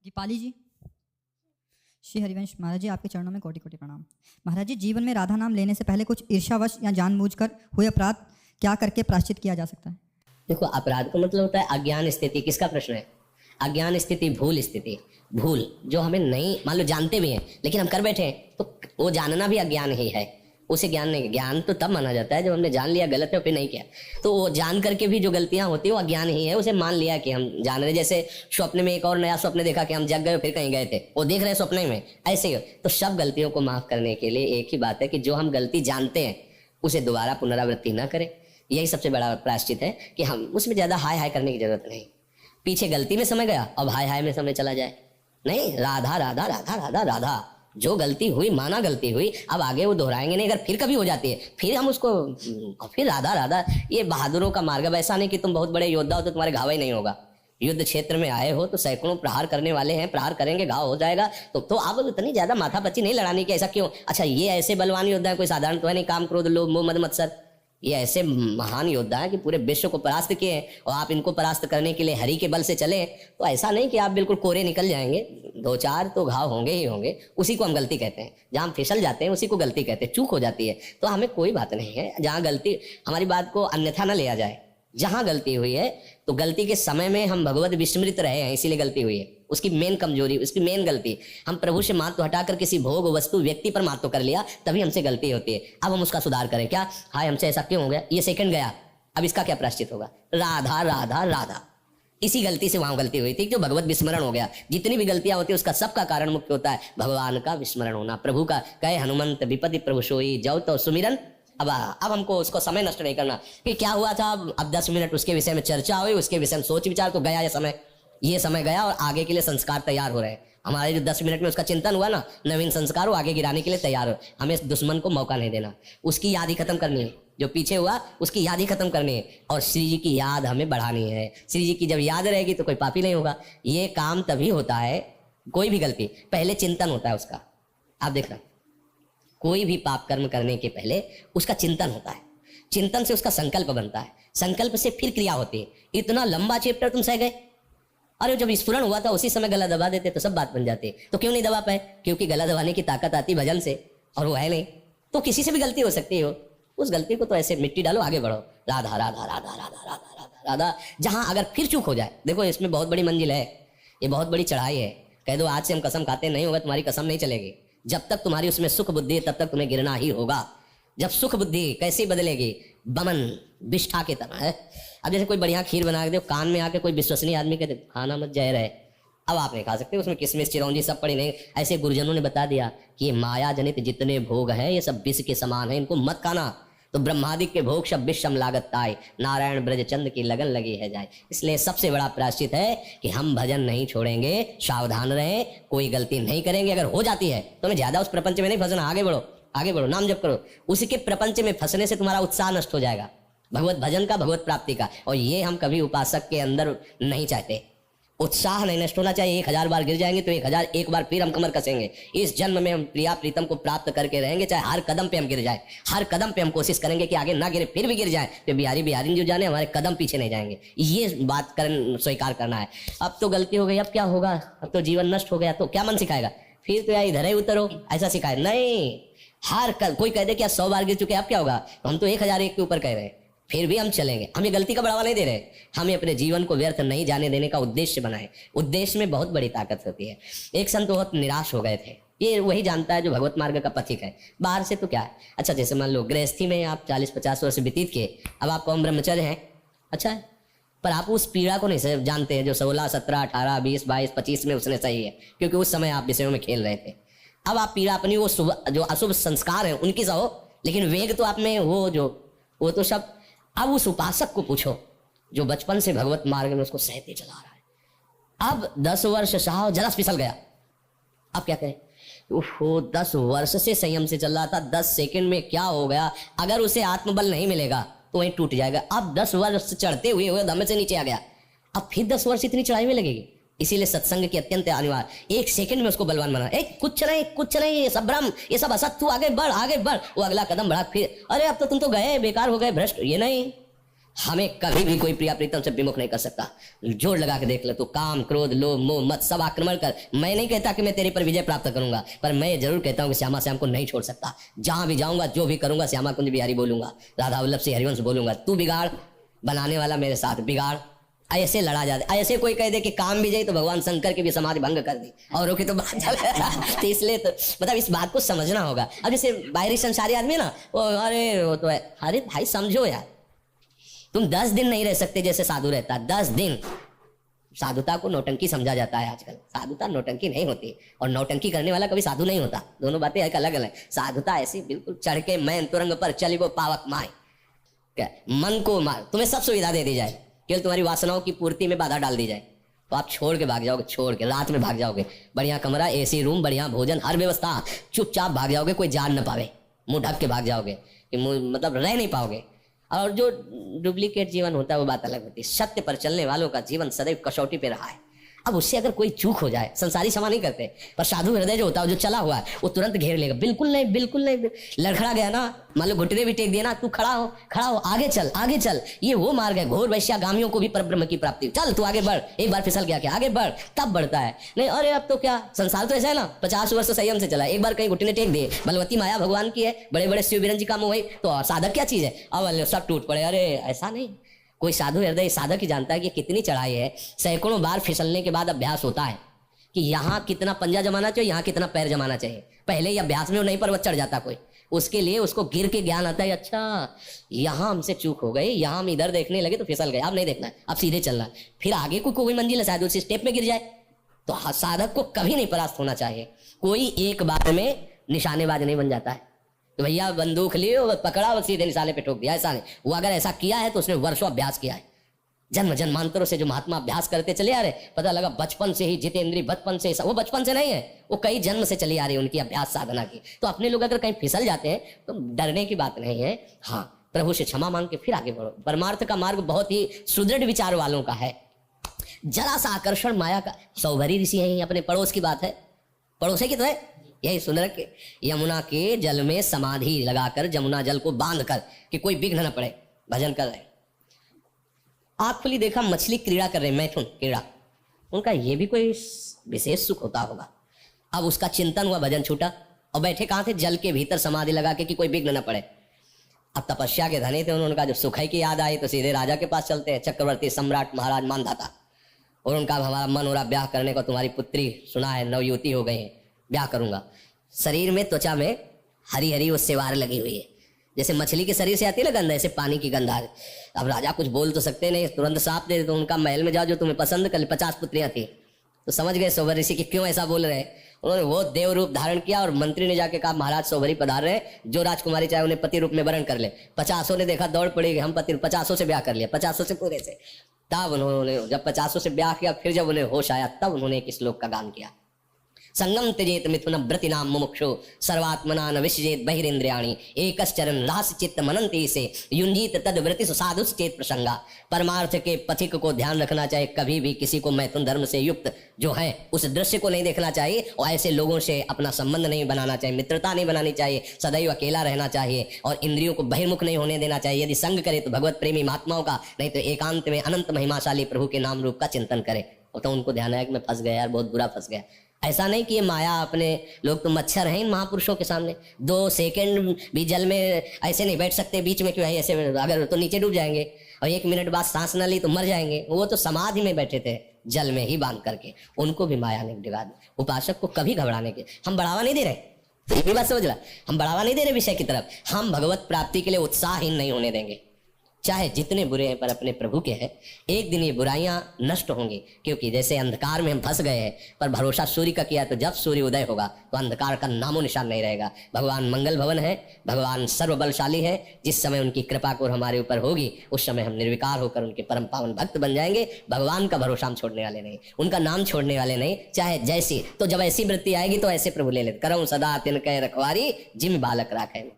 दीपाली जी, श्री हरिवंश महाराज जी, आपके चरणों में कोटि कोटि प्रणाम। महाराज जी, जीवन में राधा नाम लेने से पहले कुछ ईर्ष्यावश या जानबूझकर हुए अपराध क्या करके प्रायश्चित किया जा सकता है? देखो, अपराध का मतलब होता है अज्ञान स्थिति। किसका प्रश्न है? अज्ञान स्थिति, भूल स्थिति। भूल जो हमें नहीं, मान लो जानते भी हैं लेकिन हम कर बैठे हैं, तो वो जानना भी अज्ञान ही है। उसे ज्ञान नहीं, ज्ञान तो तब माना जाता है जब हमने जान लिया गलत है फिर नहीं किया। तो वो जान करके भी जो गलतियां होती है वो अज्ञान ही है। उसे मान लिया कि हम जान रहे, जैसे स्वप्न में एक और नया स्वप्न देखा कि हम जग गए फिर कहीं गए थे, वो देख रहे हैं स्वप्न में, ऐसे ही। तो सब गलतियों को माफ करने के लिए एक ही बात है कि जो हम गलती जानते हैं उसे दोबारा पुनरावृत्ति ना करें। यही सबसे बड़ा प्रायश्चित है कि हम उसमें ज्यादा हाय हाय करने की जरूरत नहीं। पीछे गलती में समय गया, अब हाय हाय में समय चला जाए नहीं। राधा राधा राधा राधा राधा, जो गलती हुई माना गलती हुई, अब आगे वो दोहराएंगे नहीं। अगर फिर कभी हो जाती है फिर हम उसको फिर राधा राधा। ये बहादुरों का मार्ग। ऐसा नहीं कि तुम बहुत बड़े योद्धा हो तो तुम्हारे घाव ही नहीं होगा। युद्ध क्षेत्र में आए हो तो सैकड़ों प्रहार करने वाले हैं, प्रहार करेंगे, घाव हो जाएगा। तो आप इतनी ज्यादा माथापच्ची नहीं लड़ानी कि ऐसा क्यों। अच्छा, ये ऐसे बलवान योद्धा है, कोई साधारण तो है नहीं। काम, क्रोध, लोभ, मोह, मद, मत्सर, ये ऐसे महान योद्धा है कि पूरे विश्व को परास्त किए हैं। और आप इनको परास्त करने के लिए हरि के बल से चले, तो ऐसा नहीं कि आप बिल्कुल कोरे निकल जाएंगे। दो चार तो घाव होंगे ही होंगे। उसी को हम गलती कहते हैं। जहां हम फिसल जाते हैं उसी को गलती कहते हैं। चूक हो जाती है तो हमें कोई बात नहीं है। जहां गलती, हमारी बात को अन्यथा न लिया जाए। जहां गलती हुई है तो गलती के समय में हम भगवत विस्मृत रहे हैं, इसीलिए गलती हुई है। उसकी मेन कमजोरी, उसकी मेन गलती, हम प्रभु से महत्व हटाकर किसी भोग, वस्तु, व्यक्ति पर महत्व कर लिया, तभी हमसे गलती होती है। अब हम उसका सुधार करें। क्या हाय, हमसे ऐसा क्यों हो गया, ये सेकंड गया, अब इसका क्या प्रायश्चित होगा? राधा राधा राधा। इसी गलती से वहां गलती हुई थी, जो भगवत विस्मरण हो गया। जितनी भी गलतियां होती है उसका सबका कारण मुख्य होता है भगवान का विस्मरण होना। प्रभु का कहे हनुमंत विपति प्रभु सोई, जाओ तो सुमिरन। अब हमको उसको समय नष्ट नहीं करना कि क्या हुआ था। अब 10 मिनट उसके विषय में चर्चा हुई, उसके विषय में सोच विचार, तो गया ये समय गया और आगे के लिए संस्कार तैयार हो रहे हैं। हमारे जो 10 मिनट में उसका चिंतन हुआ ना, नवीन संस्कार वो आगे गिराने के लिए तैयार हो। हमें इस दुश्मन को मौका नहीं देना, उसकी याद ही खत्म करनी है। जो पीछे हुआ उसकी याद ही खत्म करनी है और श्री जी की याद हमें बढ़ानी है। श्री जी की जब याद रहेगी तो कोई पापी नहीं होगा। ये काम तभी होता है, कोई भी गलती पहले चिंतन होता है उसका। आप देखना, कोई भी पाप कर्म करने के पहले उसका चिंतन होता है। चिंतन से उसका संकल्प बनता है, संकल्प से फिर क्रिया होती है। इतना लंबा चैप्टर तुम सह गए। अरे जब स्फुरण हुआ था उसी समय गला दबा देते तो सब बात बन जाती। तो क्यों नहीं दबा पाए? क्योंकि गला दबाने की ताकत आती भजन से, और वो है नहीं। तो किसी से भी गलती हो सकती हो, उस गलती को तो ऐसे मिट्टी डालो, आगे बढ़ो। राधा राधा राधा राधा राधा राधा राधा। जहां अगर फिर चूक हो जाए, देखो इसमें बहुत बड़ी मंजिल है, ये बहुत बड़ी चढ़ाई है। कह दो आज से हम कसम खाते नहीं होगा, तुम्हारी कसम नहीं चलेगी। जब तक तुम्हारी उसमें सुख बुद्धि है तब तक तुम्हें गिरना ही होगा। जब सुख बुद्धि कैसी बदलेगी? बमन विष्ठा की तरह है। अब जैसे कोई बढ़िया खीर बना के दो, कान में आके कोई विश्वसनीय आदमी कहते खाना मत, जहर है, अब आप नहीं खा सकते, उसमें किसमिस चिरौंजी सब पड़ी नहीं। ऐसे गुरुजनों ने बता दिया कि ये माया जनित जितने भोग हैं ये सब विष के समान है, इनको मत खाना। तो ब्रह्मादि के भोग सब विषम लागत ताई, नारायण ब्रज चंद की लगन लगी है जाए। इसलिए सबसे बड़ा प्रायश्चित है कि हम भजन नहीं छोड़ेंगे, सावधान रहें, कोई गलती नहीं करेंगे। अगर हो जाती है तो हमें ज्यादा उस प्रपंच में नहीं फंसना, आगे बढ़ो, आगे बढ़ो, नाम जप करो। उसके प्रपंच में फंसने से तुम्हारा उत्साह नष्ट हो जाएगा, भगवत भजन का, भगवत प्राप्ति का। और ये हम कभी उपासक के अंदर नहीं चाहते। उत्साह नहीं नष्ट होना चाहिए। 1000 बार गिर जाएंगे तो 1001 बार फिर हम कमर कसेंगे। इस जन्म में हम प्रिया प्रीतम को प्राप्त करके रहेंगे, चाहे हर कदम पे हम गिर जाए। हर कदम पे हम कोशिश करेंगे कि आगे ना गिरे, फिर भी गिर जाए तो बिहारी बिहारी जो जाने, हमारे कदम पीछे नहीं जाएंगे। ये बात स्वीकार करना है। अब तो गलती हो गई, अब क्या होगा? अब तो जीवन नष्ट हो गया, तो क्या मन सिखाएगा? फिर तो यार इधर ही उतरो, ऐसा सिखाए नहीं। कोई कह दे कि 100 बार गिर चुके, अब क्या होगा? हम तो 1001 के ऊपर कह रहे हैं, फिर भी हम चलेंगे। हम ये गलती का बढ़ावा नहीं दे रहे, हमें अपने जीवन को व्यर्थ नहीं जाने देने का उद्देश्य बनाए। उद्देश्य में बहुत बड़ी ताकत होती है। एक संत बहुत निराश हो गए थे, ये वही जानता है जो भगवत मार्ग का पथिक है। बाहर से तो क्या है, अच्छा जैसे मान लो गृहस्थी में आप 40-50 वर्ष व्यतीत किए, अब आप कौन ब्रह्मचर्य हैं, अच्छा है, पर आप उस पीड़ा को नहीं जानते हैं जो 16, 17, 18, 20, 22, 25 में उसने सही है, क्योंकि उस समय आप विषयों में खेल रहे थे। अब आप पीड़ा अपनी वो जो अशुभ संस्कार है उनकी सहो, लेकिन वेग तो आप में वो तो सब। अब उस उपासक को पूछो जो बचपन से भगवत मार्ग में उसको सहते चला रहा है, अब 10 वर्ष सहा, जरा फिसल गया, अब क्या करें? वो 10 वर्ष से संयम से चल रहा था, 10 सेकंड में क्या हो गया? अगर उसे आत्मबल नहीं मिलेगा तो वहीं टूट जाएगा। अब 10 वर्ष चढ़ते हुए दम से नीचे आ गया, अब फिर 10 वर्ष इतनी चढ़ाई में लगेगी। इसीलिए सत्संग की अत्यंत अनिवार्य। 1 सेकंड में उसको बलवान बना। कुछ नहीं, ये सब भ्रम, ये सब असत, तू आगे बढ़, आगे बढ़। वो अगला कदम बढ़ा, फिर अरे अब तो तुम तो गए, बेकार हो गए, भ्रष्ट। ये नहीं, हमें कभी भी कोई प्रिया प्रीतम से विमुख नहीं कर सकता। जोर लगा के देख ले तो काम, क्रोध, लोभ, मोह, मत सब आक्रमण कर। मैं नहीं कहता कि मैं तेरे पर विजय प्राप्त करूंगा, पर मैं ये जरूर कहता हूँ कि श्यामा श्याम को नहीं छोड़ सकता। जहां भी जाऊंगा, जो भी करूंगा, श्यामा कुंज बिहारी बोलूंगा, राधा वल्लभ से हरिवंश बोलूंगा। तू बिगाड़, बनाने वाला मेरे साथ बिगाड़। ऐसे लड़ा जाता। ऐसे कोई कह दे कि काम भी जाए तो भगवान शंकर की भी समाधि भंग कर दी और की तो बात चल। तो इसलिए तो मतलब इस बात को समझना होगा। अब जैसे बाहरी संसारी आदमी ना, वो अरे वो तो है, अरे भाई समझो यार, तुम 10 दिन नहीं रह सकते जैसे साधु रहता। 10 दिन। साधुता को नौटंकी समझा जाता है आजकल। साधुता नौटंकी नहीं होती, और नौटंकी करने वाला कभी साधु नहीं होता। दोनों बातें एक अलग अलग। साधुता ऐसी बिल्कुल चढ़ के मैं तुरंग पर चली वो पावक माए, क्या मन को मार, तुम्हें सब सुविधा दे दी जाए, केवल तुम्हारी वासनाओं की पूर्ति में बाधा डाल दी जाए तो आप छोड़ के भाग जाओगे। छोड़ के रात में भाग जाओगे। बढ़िया कमरा, एसी रूम, बढ़िया भोजन, हर व्यवस्था, चुपचाप भाग जाओगे, कोई जान न पावे, मुंह ढक के भाग जाओगे कि मतलब रह नहीं पाओगे। और जो डुप्लीकेट जीवन होता है वो बात अलग होती है। सत्य पर चलने वालों का जीवन सदैव कसौटी पे रहा है। अब उससे अगर कोई चूक हो जाए, संसारी क्षमा नहीं करते, पर साधु हृदय जो होता है, जो चला हुआ है, वो तुरंत घेर लेगा। बिल्कुल नहीं, बिल्कुल नहीं। लड़खड़ा गया ना, मान लो घुटने भी टेक दिया ना, तू खड़ा हो, खड़ा हो, आगे चल, आगे चल। ये वो मार्ग है, घोर वैश्यागामियों को भी परब्रह्म की प्राप्ति। चल तू आगे बढ़, एक बार फिसल गया क्या, आगे बढ़, तब बढ़ता है। नहीं अरे अब तो क्या, संसार तो ऐसा है ना, 50 वर्ष संयम से चला, एक बार कहीं घुटने टेक दिए, बलवती माया भगवान की है, बड़े बड़े शिव बिरंजी का मोह है, तो साधक क्या चीज है, अब सब टूट पड़े। अरे ऐसा नहीं। कोई साधु हृदय साधक ही जानता है कि कितनी चढ़ाई है। सैकड़ों बार फिसलने के बाद अभ्यास होता है कि यहाँ कितना पंजा जमाना चाहिए, यहाँ कितना पैर जमाना चाहिए। पहले ही अभ्यास में वो नहीं पर्वत चढ़ जाता कोई, उसके लिए उसको गिर के ज्ञान आता है। अच्छा यहाँ हमसे चूक हो गई, यहाँ हम इधर देखने लगे तो फिसल गए, अब नहीं देखना है, अब सीधे चलना है। फिर आगे कोई मंजिल है, शायद उसी स्टेप में गिर जाए। तो साधक को कभी नहीं परास्त होना चाहिए। कोई एक बार में निशानेबाज नहीं बन जाता है तो भैया बंदूक लिए और पकड़ा और सीधे निशाने पे ठोक दिया, ऐसा नहीं। वो अगर ऐसा किया है तो उसने वर्षों अभ्यास किया है। जन्म जन्मांतरों से जो महात्मा अभ्यास करते चले आ रहे, पता लगा बचपन से ही जितेंद्रीय, बचपन से, वो बचपन से नहीं है, वो कई जन्म से चली आ रही है उनकी अभ्यास साधना की। तो अपने लोग अगर कहीं फिसल जाते हैं तो डरने की बात नहीं है। हाँ, प्रभु से क्षमा मांग के फिर आगे बढ़ो। परमार्थ का मार्ग बहुत ही सुदृढ़ विचार वालों का है। जरा सा आकर्षण माया का। सौभरी ऋषि है, अपने पड़ोस की बात है, पड़ोसे की तो है, यही सुन रखे। यमुना के जल में समाधि लगाकर, जमुना जल को बांध कर कि कोई विघ्न न पड़े, भजन कर रहे। आप खुली देखा मछली क्रीड़ा कर रहे, मैथुन क्रीड़ा, उनका ये भी कोई विशेष सुख होता होगा। अब उसका चिंतन हुआ, भजन छूटा, और बैठे कहाँ थे, जल के भीतर समाधि लगा के कि कोई विघ्न न पड़े। अब तपस्या के धनी थे, उन्होंने कहा जब सुखाई की याद आई तो सीधे राजा के पास चलते हैं, चक्रवर्ती सम्राट महाराज मानधाता, और उनका हमारा मन हो रहा ब्याह करने को, तुम्हारी पुत्री सुना है नवयुवती हो गई है, ब्याह करूंगा। शरीर में, त्वचा में हरी हरी वो सेवार लगी हुई है, जैसे मछली के शरीर से आती है ना गंध, ऐसे पानी की गंध आ रही। अब राजा कुछ बोल तो सकते नहीं, तुरंत साफ दे, तो उनका महल में जाओ जो तुम्हें पसंद कर ले। 50 पुत्रियां थी, तो समझ गए सौभरी ऋषि कि क्यों ऐसा बोल रहे हैं। उन्होंने वो देव रूप धारण किया और मंत्री ने जाके कहा महाराज सौभरी पधार रहे, जो राजकुमारी चाहे उन्हें पति रूप में वरण कर ले। 50 ने देखा, दौड़ पड़ी, हम पति 50 से ब्याह कर लिया, 50 से पूरे से। तब उन्होंने जब 50 से ब्याह किया, फिर जब उन्हें होश आया, तब उन्होंने एक श्लोक का गान किया। संगम त्यजेत मिथुन व्रतिनाम मुमुक्षु सर्वात्मना न विसजेत बहिरेन्द्रियाणि एकश्चरन रास चित्त मनंती से युंजीत तद व्रति साधुश्चेत प्रसंगा। परमार्थ के पथिक को ध्यान रखना चाहिए, कभी भी किसी को मैथुन धर्म से युक्त जो है उस दृश्य को नहीं देखना चाहिए, और ऐसे लोगों से अपना संबंध नहीं बनाना चाहिए, मित्रता नहीं बनानी चाहिए, सदैव अकेला रहना चाहिए, और इंद्रियों को बहिर्मुख नहीं होने देना चाहिए। यदि संग करे तो भगवत प्रेमी महात्माओं का, नहीं तो एकांत में अनंत महिमाशाली प्रभु के नाम रूप का चिंतन करे। तो उनको ध्यान आया कि मैं फंस गया यार, बहुत बुरा फंस गया। ऐसा नहीं कि ये माया अपने लोग तो मच्छर हैं इन महापुरुषों के सामने, 2 सेकंड भी जल में ऐसे नहीं बैठ सकते बीच में, क्यों है ऐसे, अगर तो नीचे डूब जाएंगे, और 1 मिनट बाद सांस न ली तो मर जाएंगे। वो तो समाधि में बैठे थे जल में ही बांध करके, उनको भी माया ने डिगा दी। उपासक को कभी घबराने के, हम बढ़ावा नहीं दे रहे, तो ये बात समझ रहा, हम बढ़ावा नहीं दे रहे विषय की तरफ, हम भगवत प्राप्ति के लिए उत्साहहीन नहीं होने देंगे। चाहे जितने बुरे हैं पर अपने प्रभु के हैं। एक दिन ये बुराइयां नष्ट होंगी, क्योंकि जैसे अंधकार में हम फंस गए हैं, पर भरोसा सूर्य का किया, तो जब सूर्य उदय होगा तो अंधकार का नामो निशान नहीं रहेगा। भगवान मंगल भवन है, भगवान सर्वबलशाली है। जिस समय उनकी कृपा को हमारे ऊपर होगी, उस समय हम निर्विकार होकर उनके परम पावन भक्त बन जाएंगे। भगवान का भरोसा हम छोड़ने वाले नहीं, उनका नाम छोड़ने वाले नहीं, चाहे जैसी। तो जब ऐसी वृत्ति आएगी तो ऐसे प्रभु ले ले, करऊं सदा तिनके रखवारी जिम बालक राखे।